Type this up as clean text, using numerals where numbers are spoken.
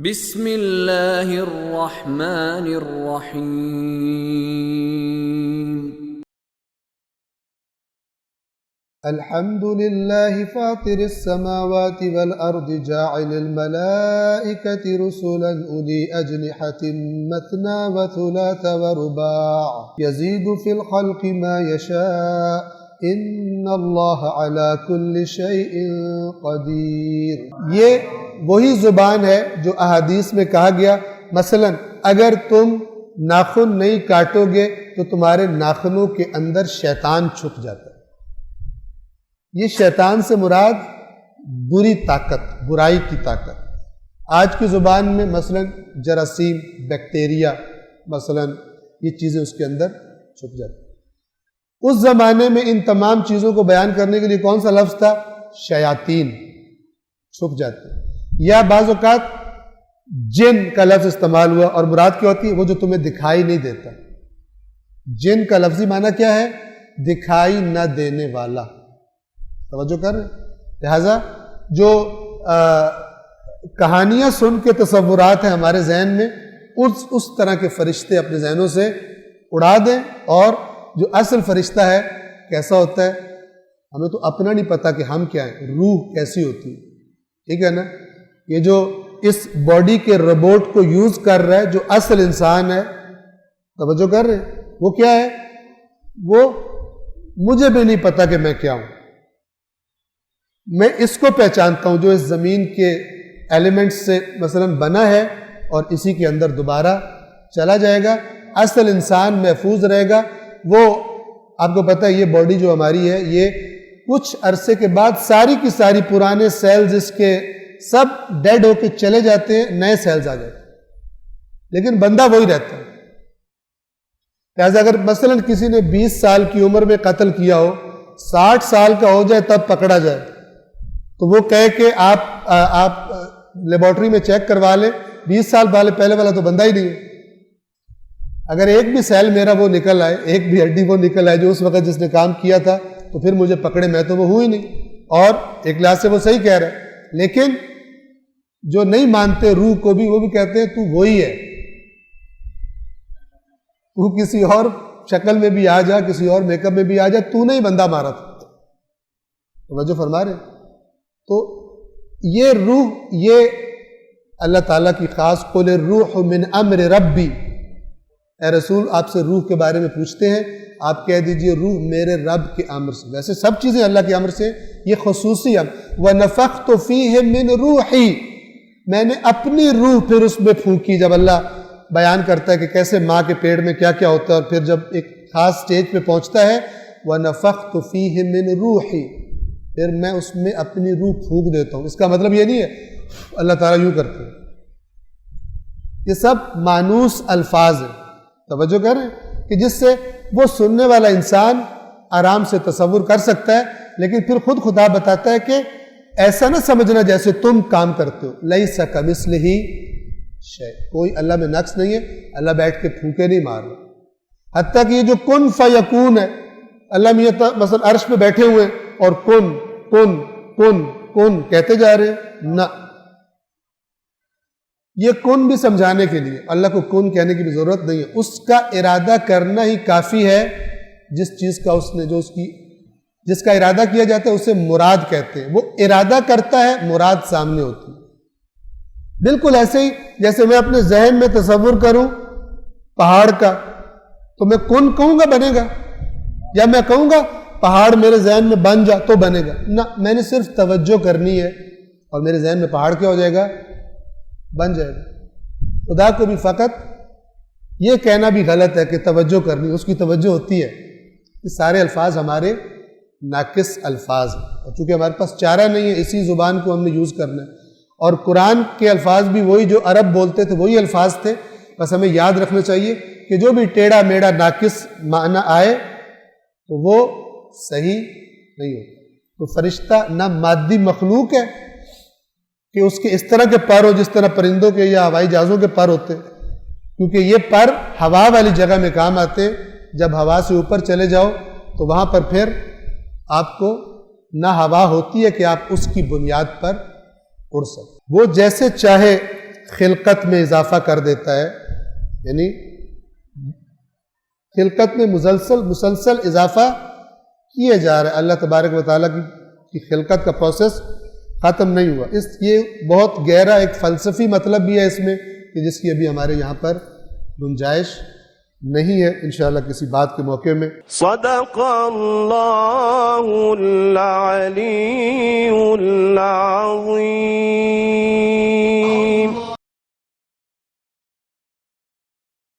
بسم اللہ الرحمن الرحیم الحمد للہ فاطر السماوات والارض جاعل الملائکة رسلا اولی اجنحة مثنى وثلاث ورباع یزید فی الخلق ما یشاء ان اللہ علی کل شیء قدیر۔ یہ وہی زبان ہے جو احادیث میں کہا گیا، مثلا اگر تم ناخن نہیں کاٹو گے تو تمہارے ناخنوں کے اندر شیطان چھپ جاتا ہے۔ یہ شیطان سے مراد بری طاقت، برائی کی طاقت۔ آج کی زبان میں مثلا جراثیم، بیکٹیریا، مثلا یہ چیزیں اس کے اندر چھپ جاتی ہیں۔ اس زمانے میں ان تمام چیزوں کو بیان کرنے کے لیے کون سا لفظ تھا؟ شیاطین، چھپ جاتے ہیں۔ یا بعض اوقات جن کا لفظ استعمال ہوا، اور مراد کیا ہوتی ہے؟ وہ جو تمہیں دکھائی نہیں دیتا۔ جن کا لفظی معنی کیا ہے؟ دکھائی نہ دینے والا۔ توجہ کر رہے ہیں؟ لہذا جو کہانیاں سن کے تصورات ہیں ہمارے ذہن میں، اس طرح کے فرشتے اپنے ذہنوں سے اڑا دیں، اور جو اصل فرشتہ ہے کیسا ہوتا ہے ہمیں تو اپنا نہیں پتا کہ ہم کیا ہیں، روح کیسی ہوتی ہے، ٹھیک ہے نا؟ یہ جو اس باڈی کے روبوٹ کو یوز کر رہا ہے، جو اصل انسان ہے، توجہ کر رہے ہیں، وہ کیا ہے؟ وہ مجھے بھی نہیں پتا کہ میں کیا ہوں۔ میں اس کو پہچانتا ہوں جو اس زمین کے ایلیمنٹس سے مثلا بنا ہے، اور اسی کے اندر دوبارہ چلا جائے گا۔ اصل انسان محفوظ رہے گا۔ وہ آپ کو پتہ ہے یہ باڈی جو ہماری ہے، یہ کچھ عرصے کے بعد ساری کی ساری پرانے سیلز اس کے سب ڈیڈ ہو کے چلے جاتے ہیں، نئے سیلز آ جاتے ہیں، لیکن بندہ وہی رہتا ہے۔ لہٰذا اگر مثلا کسی نے 20 سال کی عمر میں قتل کیا ہو، 60 سال کا ہو جائے تب پکڑا جائے، تو وہ کہے کہ آپ لیبارٹری میں چیک کروا لیں، 20 سال پہلے والا تو بندہ ہی نہیں ہے۔ اگر ایک بھی سیل میرا وہ نکل آئے، ایک بھی ہڈی وہ نکل آئے جو اس وقت جس نے کام کیا تھا، تو پھر مجھے پکڑے، میں تو وہ ہوں ہی نہیں۔ اور ایک لحاظ سے وہ صحیح کہہ رہا ہے، لیکن جو نہیں مانتے روح کو بھی، وہ بھی کہتے ہیں تو وہی ہے، تو کسی اور شکل میں بھی آ جا، کسی اور میک اپ میں بھی آ جا، تو نہیں بندہ مارا تھا۔ توجہ فرما رہے ہیں؟ تو یہ روح، یہ اللہ تعالیٰ کی خاص قل الروح من امر ربی۔ اے رسول، آپ سے روح کے بارے میں پوچھتے ہیں، آپ کہہ دیجئے روح میرے رب کے امر سے۔ ویسے سب چیزیں اللہ کے امر سے، یہ خصوصی امر۔ وَنَفَخْتُ فِيهِ مِنْ رُوحِي، میں نے اپنی روح پھر اس میں پھونکی۔ جب اللہ بیان کرتا ہے کہ کیسے ماں کے پیٹ میں کیا کیا ہوتا ہے، اور پھر جب ایک خاص سٹیج پہ پہنچتا ہے، وَنَفَخْتُ فِيهِ مِنْ رُوحِي، پھر میں اس میں اپنی روح پھونک دیتا ہوں۔ اس کا مطلب یہ نہیں ہے اللہ تعالیٰ یوں کرتے ہیں، یہ سب مانوس الفاظ ہیں، توجہ کر رہے ہیں، کہ جس سے وہ سننے والا انسان آرام سے تصور کر سکتا ہے۔ لیکن پھر خود خدا بتاتا ہے کہ ایسا نہ سمجھنا جیسے تم کام کرتے ہو، لیس کمثلہ شیء، کوئی اللہ میں نقص نہیں ہے، اللہ بیٹھ کے پھونکے نہیں مار رہا۔ حتیٰ کہ یہ جو کن فیکون ہے، اللہ میاں مثلا عرش پہ بیٹھے ہوئے ہیں اور کن کن کن کن کہتے جا رہے ہیں، نہ، یہ کن بھی سمجھانے کے لیے، اللہ کو کن کہنے کی بھی ضرورت نہیں ہے، اس کا ارادہ کرنا ہی کافی ہے۔ جس چیز کا اس نے، جس کا ارادہ کیا جاتا ہے اسے مراد کہتے ہیں۔ وہ ارادہ کرتا ہے، مراد سامنے ہوتی ہے۔ بالکل ایسے ہی جیسے میں اپنے ذہن میں تصور کروں پہاڑ کا، تو میں کن کہوں گا بنے گا، یا میں کہوں گا پہاڑ میرے ذہن میں بن جا تو بنے گا؟ نہ، میں نے صرف توجہ کرنی ہے اور میرے ذہن میں پہاڑ کیا ہو جائے گا؟ بن جائے گا۔ خدا کو بھی فقط یہ کہنا بھی غلط ہے کہ توجہ کرنی، اس کی توجہ ہوتی ہے۔ یہ سارے الفاظ ہمارے ناقص الفاظ ہیں، اور چونکہ ہمارے پاس چارہ نہیں ہے، اسی زبان کو ہم نے یوز کرنا ہے۔ اور قرآن کے الفاظ بھی وہی جو عرب بولتے تھے، وہی الفاظ تھے، بس ہمیں یاد رکھنا چاہیے کہ جو بھی ٹیڑھا میڑھا ناقص معنی آئے تو وہ صحیح نہیں ہوتا۔ تو فرشتہ نہ مادی مخلوق ہے کہ اس کے اس طرح کے پر ہو جس طرح پرندوں کے یا ہوائی جہازوں کے پر ہوتے ہیں، کیونکہ یہ پر ہوا والی جگہ میں کام آتے ہیں۔ جب ہوا سے اوپر چلے جاؤ تو وہاں پر پھر آپ کو نہ ہوا ہوتی ہے کہ آپ اس کی بنیاد پر اڑ سکیں۔ وہ جیسے چاہے خلقت میں اضافہ کر دیتا ہے، یعنی خلقت میں مسلسل اضافہ کیے جا رہا ہے، اللہ تبارک و تعالیٰ کی خلقت کا پروسیس ختم نہیں ہوا۔ یہ بہت گہرا ایک فلسفی مطلب بھی ہے اس میں، کہ جس کی ابھی ہمارے یہاں پر گنجائش نہیں ہے، انشاءاللہ کسی بات کے موقع میں۔ صدق اللہ العلی العظیم۔